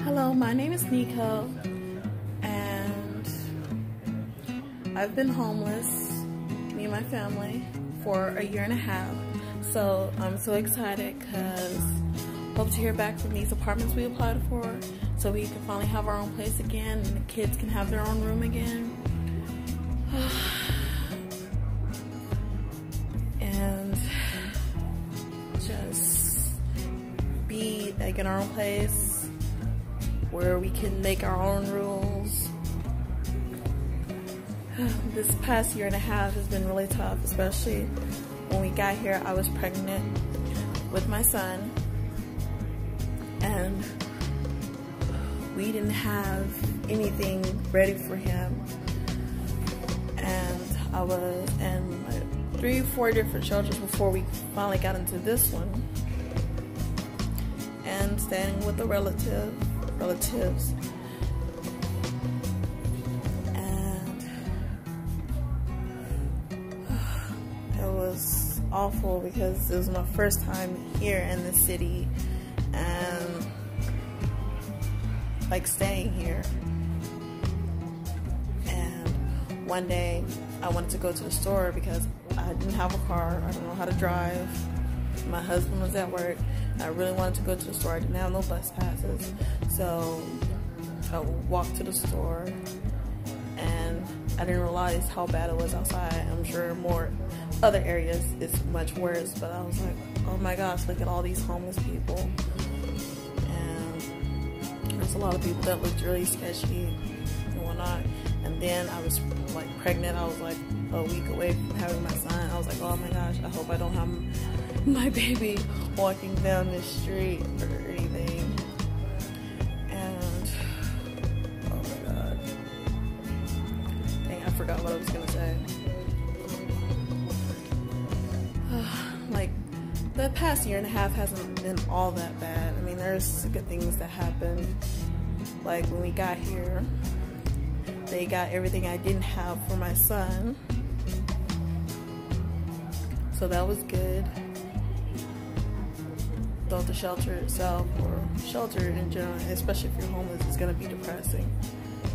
Hello, my name is Nico, and I've been homeless, me and my family, for a year and a half. So I'm so excited because hope to hear back from these apartments we applied for, so we can finally have our own place again and the kids can have their own room again. And just be like in our own place where we can make our own rules. This past year and a half has been really tough, especially when we got here. I was pregnant with my son, and we didn't have anything ready for him. And I was in like 3 or 4 different shelters before we finally got into this one, and staying with the relatives. And it was awful because it was my first time here in the city and like staying here. And one day I wanted to go to the store because I didn't have a car, I don't know how to drive, my husband was at work. I really wanted to go to the store. I didn't have no bus passes, so I walked to the store, and I didn't realize how bad it was outside. I'm sure more other areas is much worse, but I was like, oh my gosh, look at all these homeless people. And there's a lot of people that looked really sketchy and whatnot. And then I was like pregnant. I was like a week away from having my son. I was like, oh my gosh, I hope I don't have my baby walking down the street or anything. And oh my god, dang, I forgot what I was gonna say. Like, the past year and a half hasn't been all that bad. I mean, there's good things that happened. Like when we got here, they got everything I didn't have for my son, so that was good. Though the shelter itself, or shelter in general, especially if you're homeless, is gonna be depressing.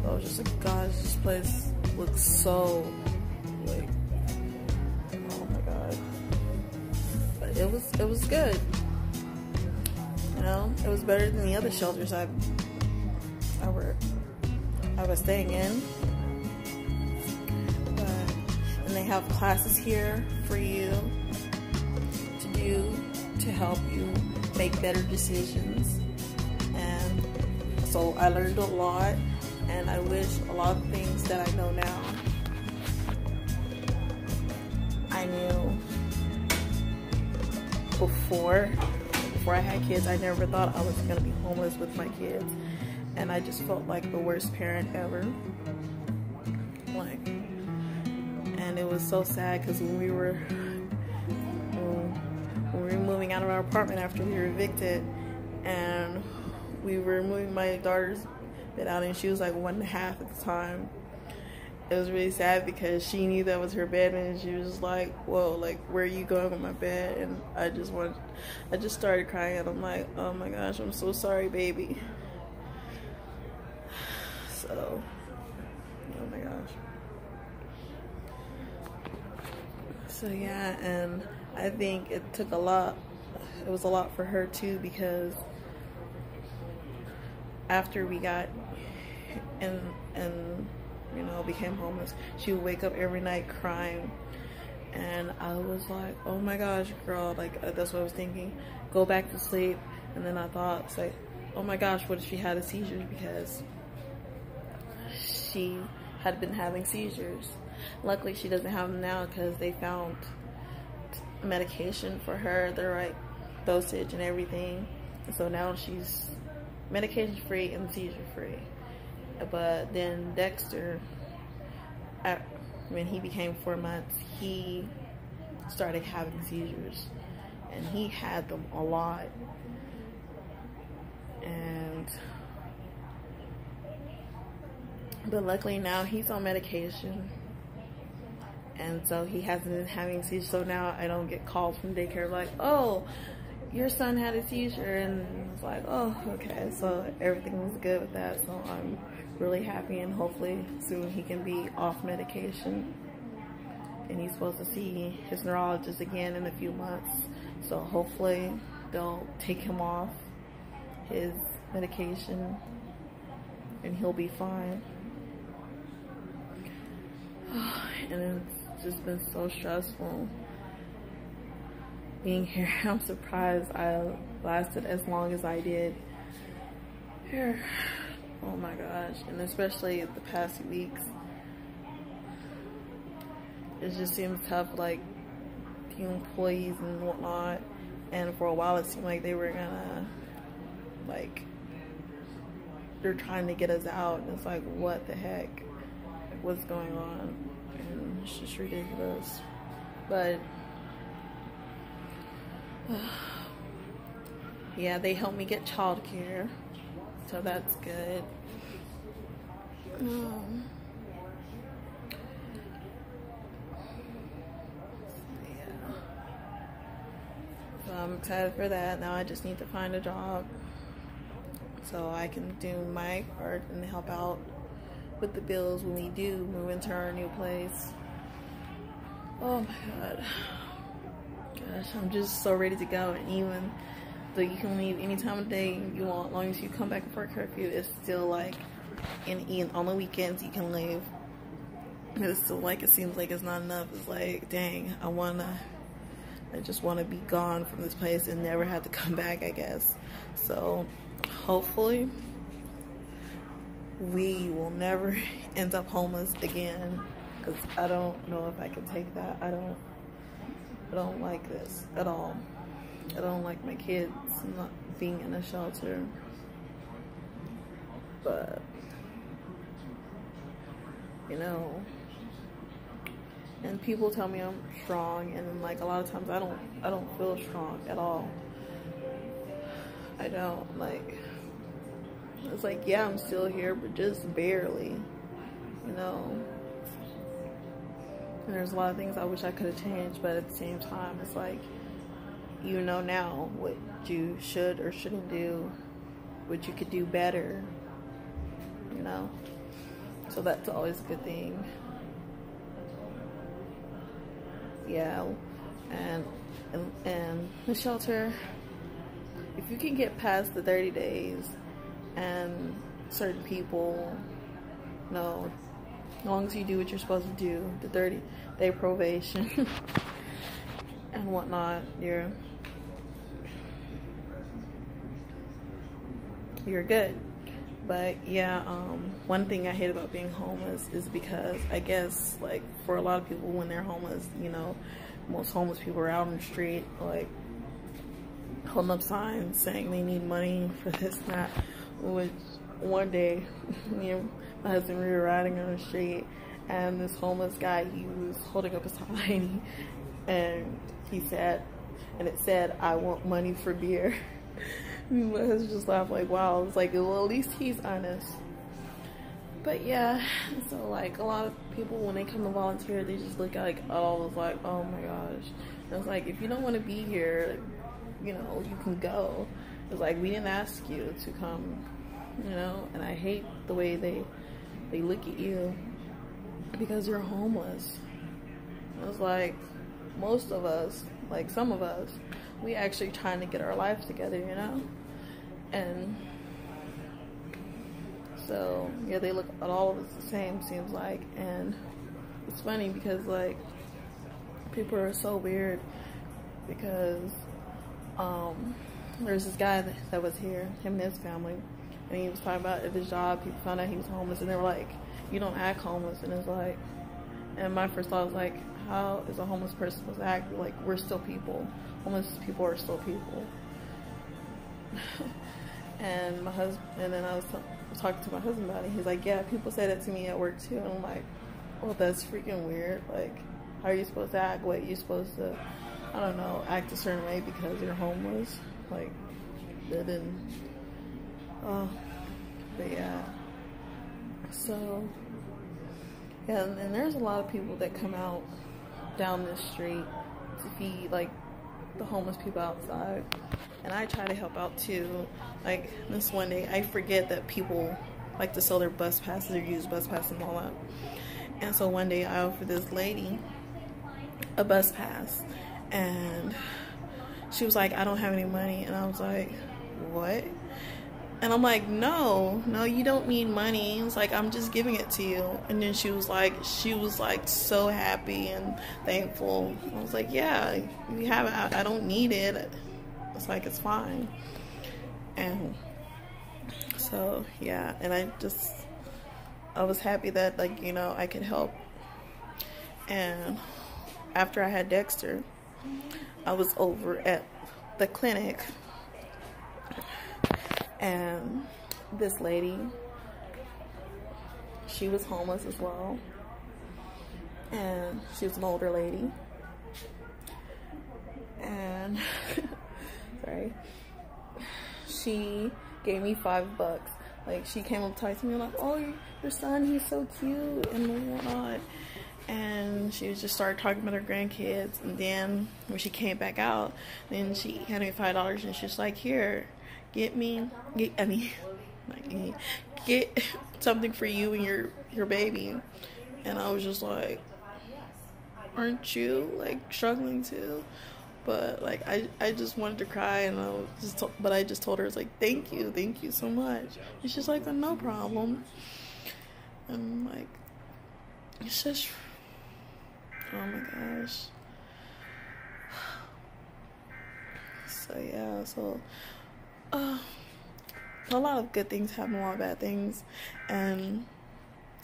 But I was just like, gosh, this place looks so like, oh my god. But it was good. You know, it was better than the other shelters I was staying in. And they have classes here for you to do to help you make better decisions. And so I learned a lot, and I wish a lot of things that I know now I knew before I had kids. I never thought I was gonna be homeless with my kids, and I just felt like the worst parent ever. Like, and it was so sad because when we were moving out of our apartment after we were evicted, and we were moving my daughter's bed out, and she was like 1.5 at the time. It was really sad because she knew that was her bed, and she was like, whoa, like, where are you going with my bed? And I just started crying, and I'm like, oh my gosh, I'm so sorry, baby. So, oh my gosh. So yeah, and I think it took a lot. It was a lot for her too, because after we got and you know, became homeless, she would wake up every night crying, and I was like, oh my gosh, girl, like that's what I was thinking. Go back to sleep. And then I thought, it's like, oh my gosh, what if she had a seizure? Because she had been having seizures. Luckily, she doesn't have them now because they found medication for her, the right dosage and everything. So now she's medication free and seizure free. But then Dexter, when he became 4 months, he started having seizures, and he had them a lot. But luckily now he's on medication, and so he hasn't been having seizures. So now I don't get calls from daycare like, oh, your son had a seizure, and I was like, oh, okay. So everything was good with that. So I'm really happy, and hopefully soon he can be off medication. And he's supposed to see his neurologist again in a few months. So hopefully they'll take him off his medication and he'll be fine. And it's just been so stressful being here. I'm surprised I lasted as long as I did here. Oh my gosh. And especially the past few weeks, it just seems tough, like the employees and whatnot. And for a while it seemed like they were gonna, like, they're trying to get us out. And it's like, what the heck? Like, what's going on? And it's just ridiculous. But yeah, they helped me get childcare, so that's good. So I'm excited for that. Now I just need to find a job so I can do my part and help out with the bills when we do move into our new place. Oh my god. Gosh, I'm just so ready to go. And even though you can leave any time of day you want, as long as you come back before curfew, it's still like, and on the weekends you can leave. It's still like, it seems like it's not enough. It's like, dang, I just want to be gone from this place and never have to come back, I guess. So hopefully we will never end up homeless again, because I don't know if I can take that. I don't like this at all. I don't like my kids not being in a shelter. But you know, and people tell me I'm strong, and like a lot of times I don't feel strong at all. I don't. Like, it's like, yeah, I'm still here, but just barely, you know. And there's a lot of things I wish I could have changed, but at the same time, it's like, you know now what you should or shouldn't do, what you could do better, you know. So that's always a good thing. Yeah, and the shelter, if you can get past the 30 days and certain people, you know, as long as you do what you're supposed to do, the 30-day probation and whatnot, you're good. But yeah, one thing I hate about being homeless is because I guess, like, for a lot of people when they're homeless, you know, most homeless people are out on the street, like, holding up signs saying they need money for this and that. Which one day, me and my husband, we were riding on the street, and this homeless guy, he was holding up a sign, and he said, and it said, "I want money for beer." My husband just laughed like, wow. It's like, well, at least he's honest. But yeah, so like a lot of people, when they come to volunteer, they just look like, oh, it's like, oh my gosh. And it's like, if you don't want to be here, you know, you can go. It's like, we didn't ask you to come, you know. And I hate the way they look at you because you're homeless. It's like, most of us, like some of us, we actually trying to get our lives together, you know. And so yeah, they look at all of us the same, seems like. And it's funny because, like, people are so weird because there's this guy that was here, him and his family, and he was talking about at his job, people found out he was homeless, and they were like, you don't act homeless. And it's like, and my first thought was like, how is a homeless person supposed to act? Like, we're still people. Homeless people are still people. And my husband, and then I was talking to my husband about it. He's like, yeah, people say that to me at work too. And I'm like, well, that's freaking weird. Like, how are you supposed to act? What, you're supposed to, I don't know, act a certain way because you're homeless? Like, that didn't, but yeah. So, yeah, and there's a lot of people that come out down this street to feed, like, the homeless people outside, and I try to help out too. Like this one day, I forget that people like to sell their bus passes or use bus passes and all that. And so one day I offered this lady a bus pass, and she was like, I don't have any money. And I was like, what? And I'm like, no, you don't need money. It's like, I'm just giving it to you. And then she was like so happy and thankful. I was like, yeah, you have it. I don't need it. It's like, it's fine. And so, yeah, and I was happy that, like, you know, I could help. And after I had Dexter, I was over at the clinic, and this lady, she was homeless as well, and she was an older lady, and sorry, she gave me $5. Like, she came up to me like, oh, your son, he's so cute and whatnot. And she just started talking about her grandkids. And then when she came back out, then she handed me $5, and she's like, here, get something for you and your baby. And I was just like, aren't you like struggling too? But like, I just wanted to cry, and I just told her, it's like, thank you so much. And she's like, oh, no problem. And like, it's just, oh my gosh. So yeah, so a lot of good things happen, a lot of bad things, and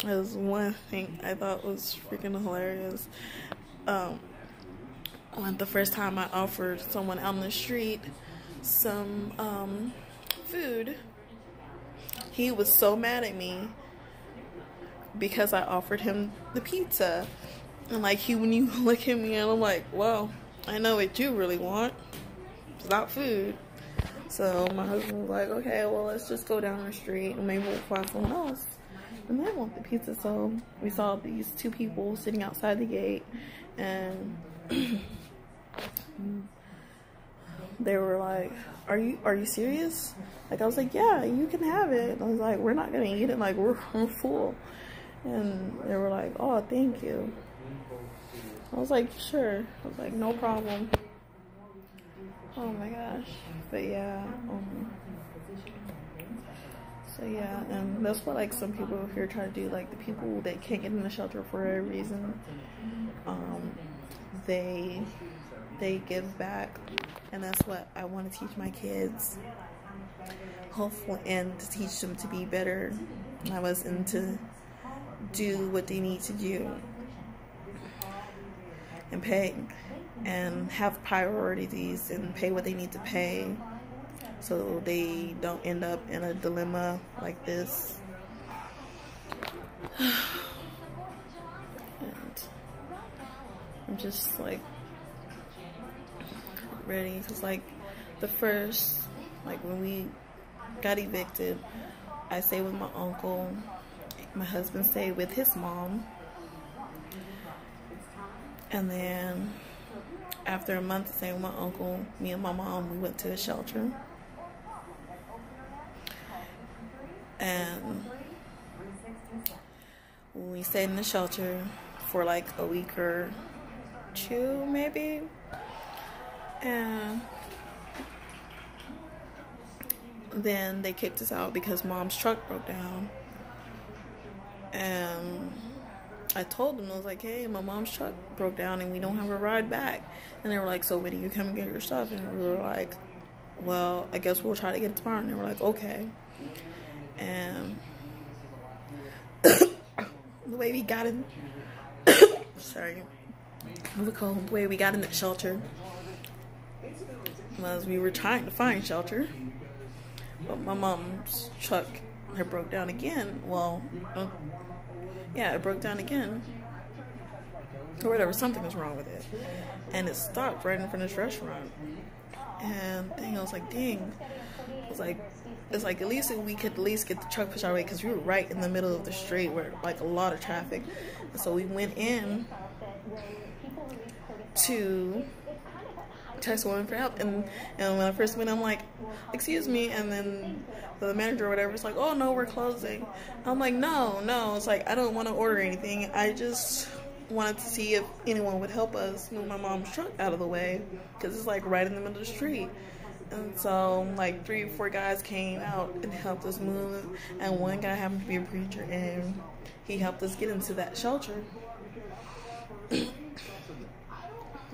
there's one thing I thought was freaking hilarious. When the first time I offered someone out on the street some food, he was so mad at me because I offered him the pizza. And like, when you look at me, and I'm like, well, I know what you really want. It's not food. So my husband was like, okay, well, let's just go down the street and maybe we'll find someone else and they want the pizza. So we saw these two people sitting outside the gate, and they were like, are you serious? Like, I was like, yeah, you can have it. And I was like, we're not gonna eat it, like, we're full. And they were like, oh, thank you. I was like, sure. I was like, no problem. Oh my gosh. But yeah, so yeah, and that's what like some people here try to do. Like, the people that can't get in the shelter for a reason, they give back, and that's what I want to teach my kids. Hopefully, and to teach them to be better. I was into do what they need to do and pay and have priorities and pay what they need to pay, so they don't end up in a dilemma like this. And I'm just like ready, because like the first, like when we got evicted, I stayed with my uncle. My husband stayed with his mom. And then after a month of staying with my uncle, me and my mom, we went to a shelter. And we stayed in the shelter for like a week or two, maybe. And then they kicked us out because mom's truck broke down. And I told them, I was like, hey, my mom's truck broke down and we don't have a ride back. And they were like, so when do you come and get your stuff? And we were like, well, I guess we'll try to get it tomorrow. And they were like, okay. And the way we got in, sorry, the way we got in the shelter was we were trying to find shelter, but my mom's truck had broke down again. Well, yeah, it broke down again, or whatever. Something was wrong with it, and it stopped right in front of this restaurant. And I was like, dang. It's like at least we could at least get the truck pushed our way, because we were right in the middle of the street where like a lot of traffic. And so we went in to text one for help. And when I first went, I'm like, excuse me, and then the manager or whatever is like, oh no, we're closing. I'm like, no, it's like, I don't want to order anything. I just wanted to see if anyone would help us move my mom's truck out of the way, because it's like right in the middle of the street. And so like 3 or 4 guys came out and helped us move, and one guy happened to be a preacher, and he helped us get into that shelter.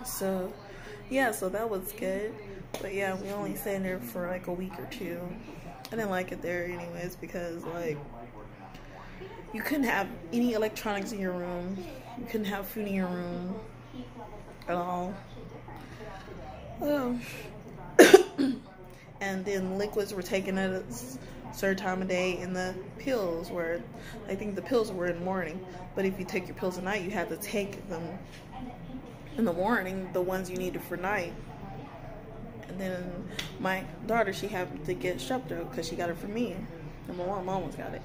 So yeah, so that was good. But yeah, we only stayed there for like a week or 2. I didn't like it there anyways, because like you couldn't have any electronics in your room, you couldn't have food in your room at all. And then liquids were taken at a certain time of day, and the pills were, I think the pills were in the morning, but if you take your pills at night, you had to take them in the morning, the ones you needed for night. And then my daughter, she happened to get strep throat because she got it from me, and my mom almost got it.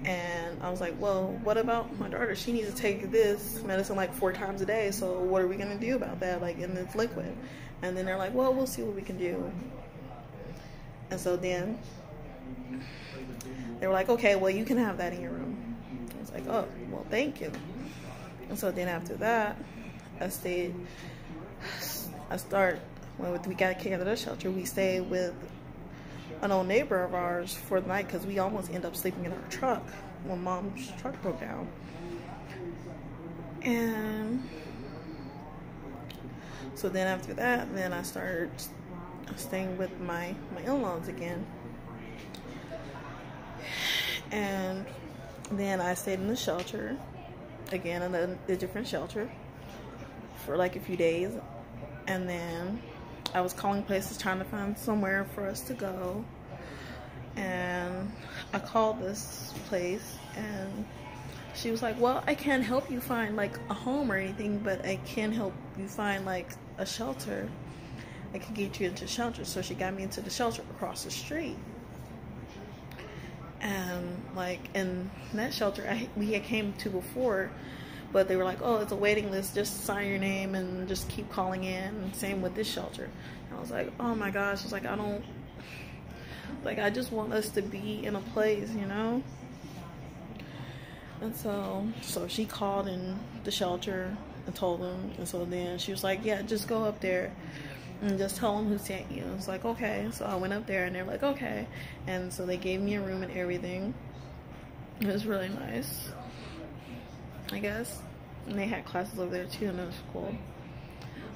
And I was like, well, what about my daughter? She needs to take this medicine like 4 times a day, so what are we gonna do about that, like in this liquid? And then they're like, well, we'll see what we can do. And so then they were like, okay, well, you can have that in your room. I was like, oh, well, thank you. And so then after that, when we got kicked out of the shelter, we stayed with an old neighbor of ours for the night, because we almost ended up sleeping in our truck when mom's truck broke down. And so then after that, then I started staying with my in-laws again. And then I stayed in the shelter again, in a different shelter, for like a few days. And then I was calling places trying to find somewhere for us to go, and I called this place, and she was like, well, I can't help you find like a home or anything, but I can help you find like a shelter. I can get you into shelter. So she got me into the shelter across the street. And like in that shelter we had came to before, but they were like, oh, it's a waiting list, just sign your name and just keep calling in. And same with this shelter. And I was like, oh my gosh, it's like, I just want us to be in a place, you know? And so she called in the shelter and told them. And so then she was like, yeah, just go up there and just tell them who sent you. I was like, okay. So I went up there, and they're like, okay. And so they gave me a room and everything. It was really nice, I guess. And they had classes over there too, and it was cool.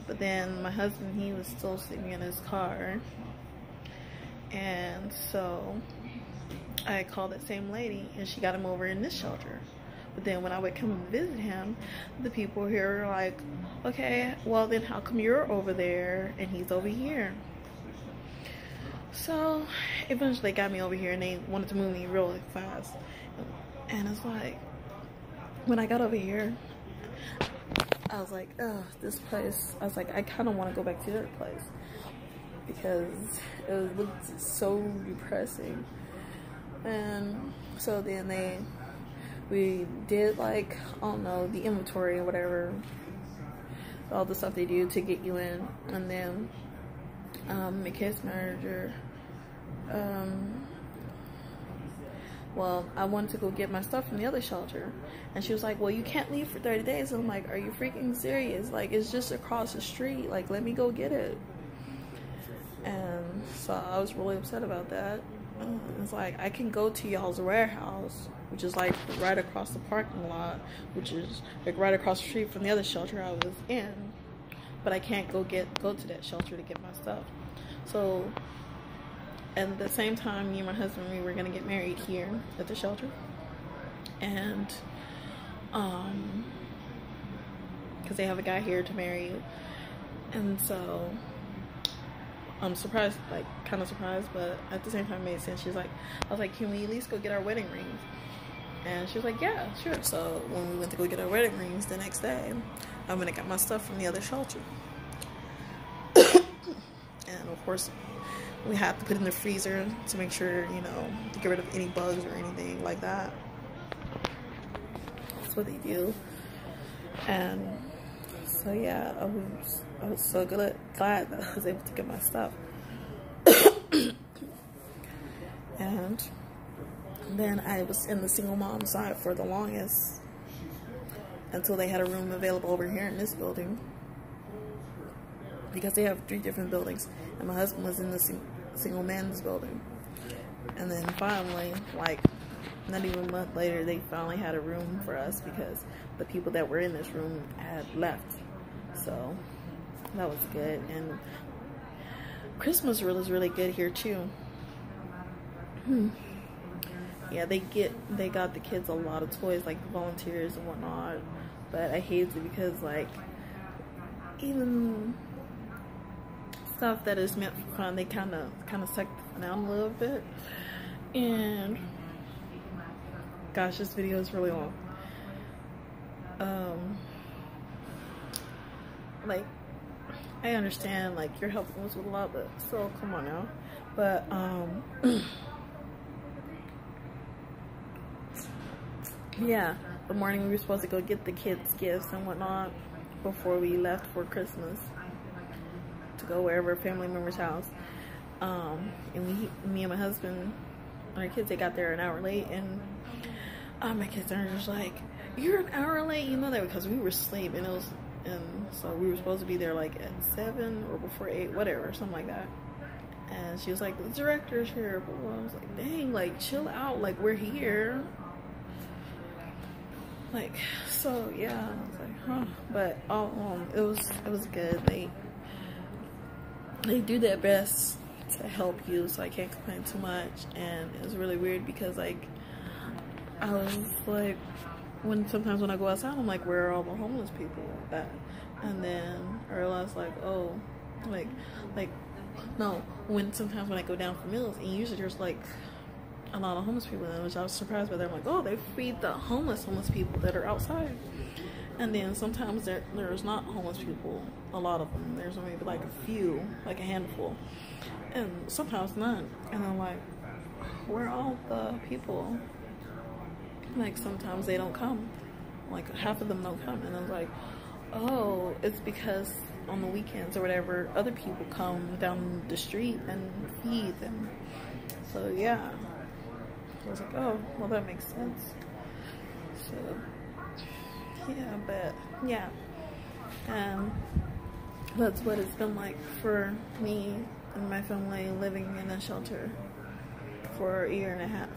But then my husband, he was still sleeping in his car. And so I called that same lady, and she got him over in this shelter. But then when I would come and visit him, the people here were like, okay, well then how come you're over there and he's over here? So eventually they got me over here, and they wanted to move me really fast. And it's like, when I got over here, I was like, oh, this place, I was like, I kind of want to go back to the other place, because it looked so depressing. And so then we did like, I don't know, the inventory or whatever, all the stuff they do to get you in. And then the case manager, well, I wanted to go get my stuff from the other shelter, and she was like, well, you can't leave for 30 days. And I'm like, are you freaking serious? Like, it's just across the street, like, let me go get it. And so I was really upset about that. It's like, I can go to y'all's warehouse, which is like right across the parking lot, which is like right across the street from the other shelter I was in, but I can't go to that shelter to get my stuff. So, and at the same time, me and my husband, we were gonna get married here at the shelter, and because they have a guy here to marry you. And so I'm surprised, like kind of surprised, but at the same time it made sense. She's like, I was like, can we at least go get our wedding rings? And she was like, yeah, sure. So when we went to go get our wedding rings the next day, I went and got my stuff from the other shelter. And of course, we had to put it in the freezer to make sure, you know, to get rid of any bugs or anything like that. That's what they do. And So yeah, I was so glad that I was able to get my stuff. And then I was in the single mom side for the longest, until they had a room available over here in this building, because they have 3 different buildings, and my husband was in the single man's building. And then finally, like not even a month later, they finally had a room for us because the people that were in this room had left. So that was good. And Christmas was really good here too. Yeah, they got the kids a lot of toys, like volunteers and whatnot, but I hate it because, like, even stuff that is meant for fun, they kind of suck down a little bit. And gosh, this video is really long. Like, I understand, like, you're helping us with a lot, but so come on now. But yeah, the morning we were supposed to go get the kids gifts and whatnot before we left for Christmas to go wherever, family member's house. And me and my husband and our kids, they got there an hour late, and my kids are just like, "You're an hour late, you know that?" Because we were asleep, and so we were supposed to be there like at 7 or before 8, whatever, something like that. And she was like, "The director's here." But I was like, "Dang, like, chill out, like, we're here." Like, so yeah, I was like, huh. But it was good. They do their best to help you, so I can't complain too much. And it was really weird because, like, I was like, sometimes when I go outside, I'm like, where are all the homeless people at? And then I realized, like, oh, like no, sometimes when I go down for meals, and usually there's like a lot of homeless people, which I was surprised by. Them, like, oh, they feed the homeless people that are outside. And then sometimes there's not homeless people, a lot of them. There's maybe like a few, like a handful, and sometimes none. And I'm like, where are all the people? Like, sometimes they don't come, like half of them don't come. And I was like, oh, it's because on the weekends or whatever, other people come down the street and feed them. So yeah, I was like, oh, well, that makes sense. So yeah, but yeah, that's what it's been like for me and my family living in a shelter for a year and a half.